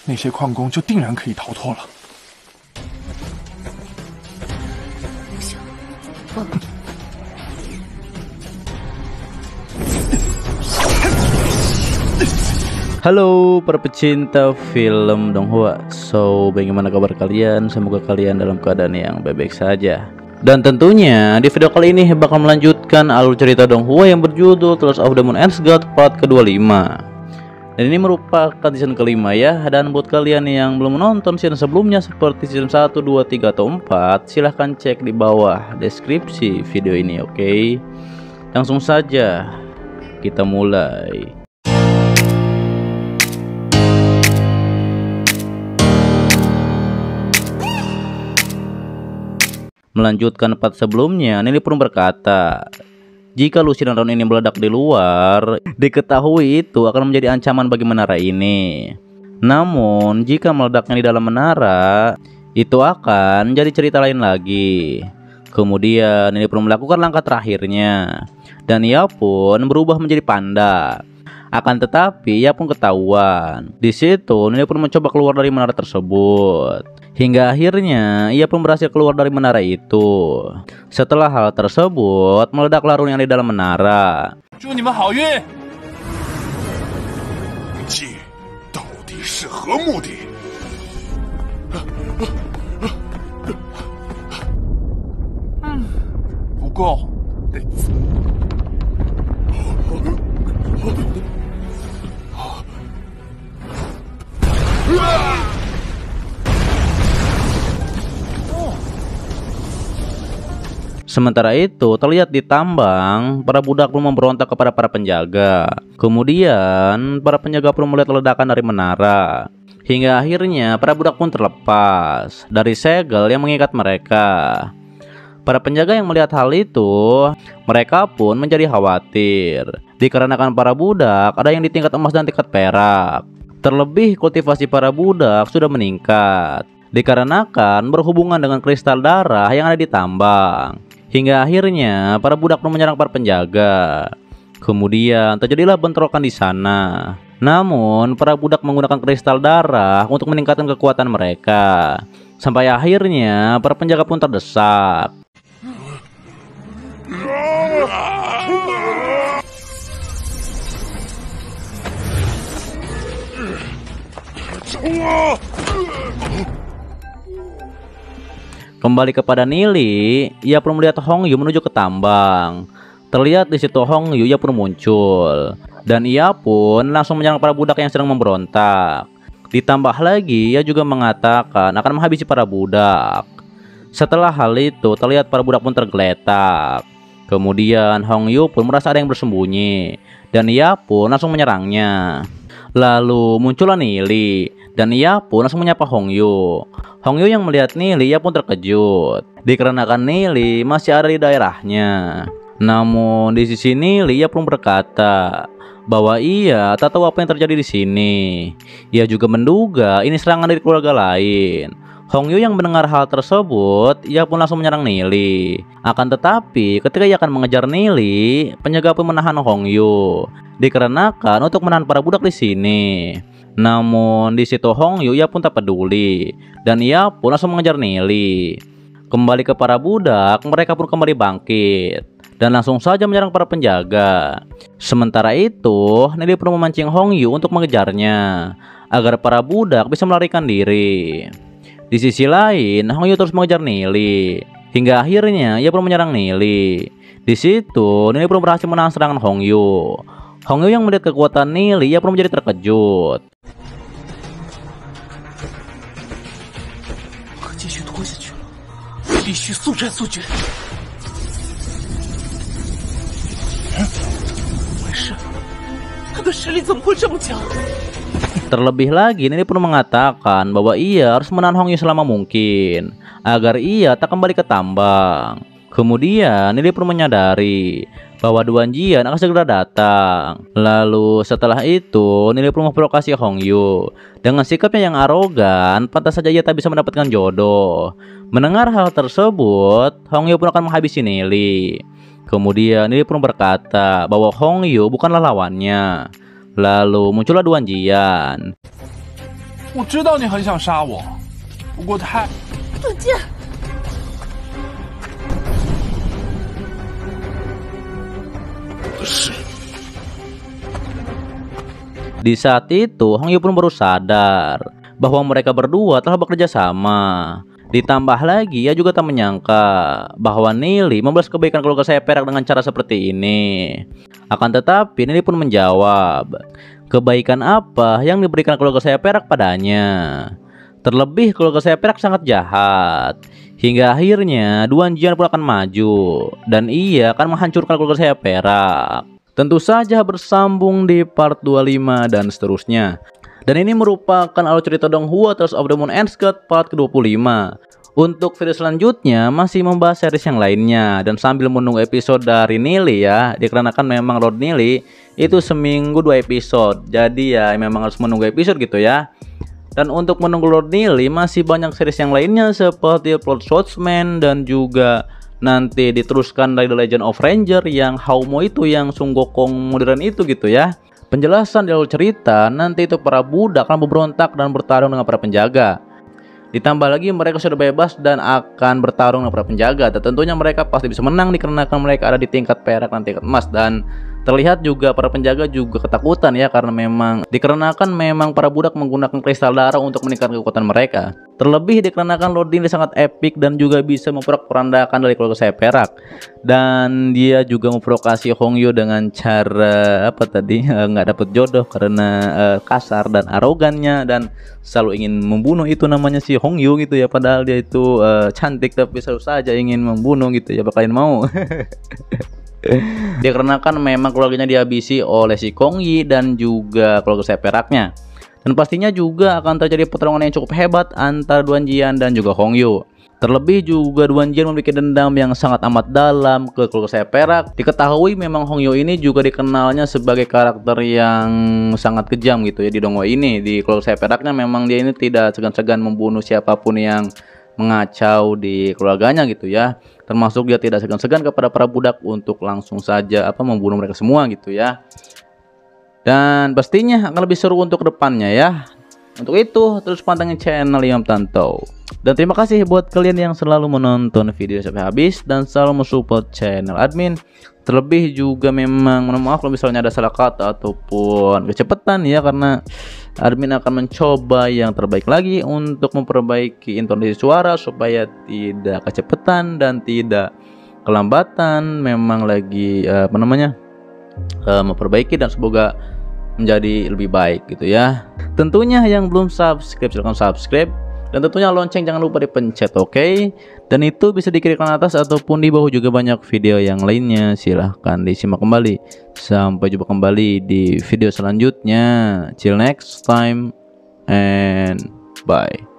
那些矿工就定然可以逃脱了。不行，忘了。Halo para pecinta film Donghua. So, bagaimana kabar kalian? Semoga kalian dalam keadaan yang baik-baik saja. Dan tentunya di video kali ini bakal melanjutkan alur cerita Donghua yang berjudul Tales of the Moon Ends God part ke-25. Dan ini merupakan season kelima ya. Dan buat kalian yang belum menonton season sebelumnya seperti season 1, 2, 3, atau 4, silahkan cek di bawah deskripsi video ini, oke? Langsung saja kita mulai. Melanjutkan part sebelumnya, Nili pun berkata, jika lusinan round ini meledak di luar, diketahui itu akan menjadi ancaman bagi menara ini. Namun, jika meledaknya di dalam menara, itu akan jadi cerita lain lagi. Kemudian, Nili pun melakukan langkah terakhirnya, dan ia pun berubah menjadi panda. Akan tetapi, ia pun ketahuan. Di situ, Nili pun mencoba keluar dari menara tersebut. Hingga akhirnya ia pun berhasil keluar dari menara itu. Setelah hal tersebut, meledaklah rune yang di dalam menara. 祝你们好运。剑到底是何目的？不够，得。Sementara itu, terlihat di tambang, para budak pun memberontak kepada para penjaga. Kemudian, para penjaga pun melihat ledakan dari menara. Hingga akhirnya, para budak pun terlepas dari segel yang mengikat mereka. Para penjaga yang melihat hal itu, mereka pun menjadi khawatir. Dikarenakan para budak ada yang di tingkat emas dan tingkat perak. Terlebih, kultivasi para budak sudah meningkat. Dikarenakan berhubungan dengan kristal darah yang ada di tambang. Hingga akhirnya para budak pun menyerang para penjaga. Kemudian terjadilah bentrokan di sana. Namun para budak menggunakan kristal darah untuk meningkatkan kekuatan mereka. Sampai akhirnya para penjaga pun terdesak. Kembali kepada Nili, ia pun melihat Hongyu menuju ke tambang. Terlihat di situ Hongyu ia pun muncul, dan ia pun langsung menyerang para budak yang sedang memberontak. Ditambah lagi, ia juga mengatakan akan menghabisi para budak. Setelah hal itu, terlihat para budak pun tergeletak. Kemudian Hongyu pun merasa ada yang bersembunyi, dan ia pun langsung menyerangnya. Lalu muncullah Nili, dan ia pun langsung menyapa Hongyu. Hongyu yang melihat Nili, ia pun terkejut, dikarenakan Nili masih ada di daerahnya. Namun di sisi Nili, ia pun berkata bahwa ia tak tahu apa yang terjadi di sini. Ia juga menduga ini serangan dari keluarga lain. Hongyu yang mendengar hal tersebut, ia pun langsung menyerang Nili. Akan tetapi ketika ia akan mengejar Nili, penjaga pun menahan Hongyu, dikarenakan untuk menahan para budak di sini. Namun di situ Hongyu ia pun tak peduli, dan ia pun langsung mengejar Nili. Kembali ke para budak, mereka pun kembali bangkit dan langsung saja menyerang para penjaga. Sementara itu, Nili pun memancing Hongyu untuk mengejarnya agar para budak bisa melarikan diri. Di sisi lain, Hongyu terus mengejar Nili hingga akhirnya ia pun menyerang Nili. Di situ, Nili pun berhasil menahan serangan Hongyu. Hongyu yang melihat kekuatan Nili, ia pun menjadi terkejut. 继续拖下去了，必须速战速决。没事，他的实力怎么会这么强？ Terlebih lagi, Nili pun mengatakan bahwa ia harus menahan Hongyu selama mungkin agar ia tak kembali ke tambang. Kemudian Nili pun menyadari bahwa Duan Jian akan segera datang. Lalu setelah itu, Nili pun memprovokasi Hongyu. Dengan sikapnya yang arogan, pantas saja ia tak bisa mendapatkan jodoh. Mendengar hal tersebut, Hongyu pun akan menghabisi Nili. Kemudian Nili pun berkata bahwa Hongyu bukanlah lawannya. Lalu muncullah Duan Jian. 我知道你很想杀我，不过太……盾剑，的事。 Di saat itu, Hong Yu pun baru sadar bahwa mereka berdua telah bekerja sama. Ditambah lagi, ia juga tak menyangka bahwa Nili membalas kebaikan keluarga saya perak dengan cara seperti ini. Akan tetapi, Nili pun menjawab, kebaikan apa yang diberikan keluarga saya perak padanya? Terlebih keluarga saya perak sangat jahat. Hingga akhirnya Duan Jian pun akan maju dan ia akan menghancurkan keluarga saya perak. Tentu saja bersambung di part 25 dan seterusnya. Dan ini merupakan alur cerita Donghua Tales of the Moon and Sky part ke-25. Untuk video selanjutnya masih membahas series yang lainnya dan sambil menunggu episode dari Nili ya, dikarenakan memang Lord Nili itu seminggu 2 episode. Jadi ya memang harus menunggu episode gitu ya. Dan untuk menunggu Lord Nili masih banyak series yang lainnya seperti Plot Swordsman dan juga nanti diteruskan dari The Legend of Ranger yang Haumo itu yang Sun Gokong modern itu gitu ya. Penjelasan di alur cerita nanti itu para budak akan memberontak dan bertarung dengan para penjaga. Ditambah lagi mereka sudah bebas dan akan bertarung dengan para penjaga. Dan tentunya mereka pasti bisa menang dikarenakan mereka ada di tingkat perak dan tingkat emas. Dan terlihat juga para penjaga juga ketakutan ya, karena memang dikarenakan memang para budak menggunakan kristal darah untuk meningkatkan kekuatan mereka. Terlebih dikarenakan Lord Nili sangat epik dan juga bisa memporak-porandakan dari keluarga saya perak. Dan dia juga memprovokasi Hong Yu dengan cara apa tadi, nggak dapat jodoh karena kasar dan arogannya dan selalu ingin membunuh itu namanya si Hong Yu gitu ya. Padahal dia itu cantik tapi selalu saja ingin membunuh gitu ya. Apa kalian mau? Dikarenakan memang keluarganya dihabisi oleh si Kong Yi dan juga keluarga saya peraknya. Dan pastinya juga akan terjadi pertarungan yang cukup hebat antara Duan Jian dan juga Hong Yu. Terlebih juga Duan Jian memiliki dendam yang sangat amat dalam ke keluarga saya perak. Diketahui memang Hong Yu ini juga dikenalnya sebagai karakter yang sangat kejam gitu ya di Donghua ini. Di keluarga saya peraknya memang dia ini tidak segan-segan membunuh siapapun yang mengacau di keluarganya gitu ya. Termasuk dia tidak segan-segan kepada para budak untuk langsung saja membunuh mereka semua gitu ya. Dan pastinya akan lebih seru untuk kedepannya ya. Untuk itu terus pantengin channel Imam Tantau. Dan terima kasih buat kalian yang selalu menonton video sampai habis dan selalu mensupport channel admin. Terlebih juga memang mohon maaf kalau misalnya ada salah kata ataupun kecepatan ya, karena admin akan mencoba yang terbaik lagi untuk memperbaiki intonasi suara supaya tidak kecepatan dan tidak kelambatan. Memang lagi memperbaiki dan semoga menjadi lebih baik gitu ya. Tentunya yang belum subscribe silahkan subscribe dan tentunya lonceng jangan lupa dipencet, oke? Dan itu bisa di kiri kanan atas ataupun di bawah juga banyak video yang lainnya, silahkan disimak kembali. Sampai jumpa kembali di video selanjutnya. Till next time and bye.